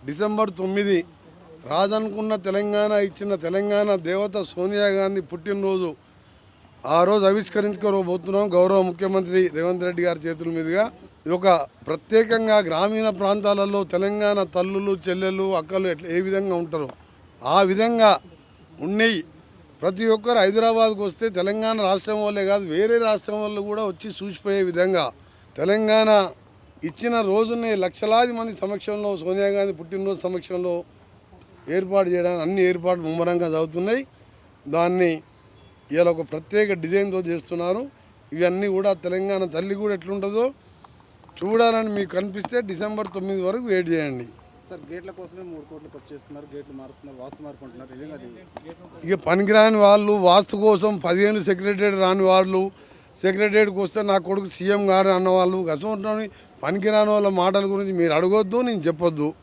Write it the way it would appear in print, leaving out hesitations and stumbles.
December 9 రాదనుకున్న Telangana ఇచ్చిన తెలంగాణ దేవత సోనియా గాంధీ పుట్టినరోజు. ఆ రోజు ఆవిష్కరించుకోబోతున్నాం గౌరవ ముఖ్యమంత్రి రేవంత్ రెడ్డి గారి చేతుల మీదుగా. ఇది ఒక ప్రత్యేకంగా గ్రామీణ ప్రాంతాలలో తెలంగాణ తల్లులు, చెల్లెలు, అక్కలు ఏ విధంగా ఉంటారో ఆ విధంగా ఉన్నాయి. ప్రతి ఒక్కరు హైదరాబాద్కు వస్తే తెలంగాణ రాష్ట్రం వాళ్ళే కాదు, వేరే రాష్ట్రం వాళ్ళు కూడా వచ్చి చూసిపోయే విధంగా తెలంగాణ ఇచ్చిన రోజునే లక్షలాది మంది సమక్షంలో, సోనియా గాంధీ పుట్టినరోజు సమక్షంలో ఏర్పాటు చేయడానికి అన్ని ఏర్పాట్లు ముమ్మరంగా జరుగుతున్నాయి. దాన్ని ఇవాళ ఒక ప్రత్యేక డిజైన్తో చేస్తున్నారు. ఇవన్నీ కూడా తెలంగాణ తల్లి కూడా ఎట్లుంటుందో చూడాలని మీకు కనిపిస్తే డిసెంబర్ 9 వరకు వెయిట్ చేయండి. సార్, గేట్ల కోసమే 3 కోట్లు ఖర్చు చేస్తున్నారు, గేట్లు మారుస్తున్నారు, వాస్తు మార్పు అంటున్నారు. నిజంగా అది ఇక పనికిరాని వాళ్ళు, వాస్తు కోసం 15 సెక్రటరీ రాని వాళ్ళు, సెక్రటరీకి వస్తే నా కొడుకు సీఎం గారు అన్నవాళ్ళు, అసలు పనికిరాని వాళ్ళ మాటల గురించి మీరు అడగొద్దు, నేను చెప్పొద్దు.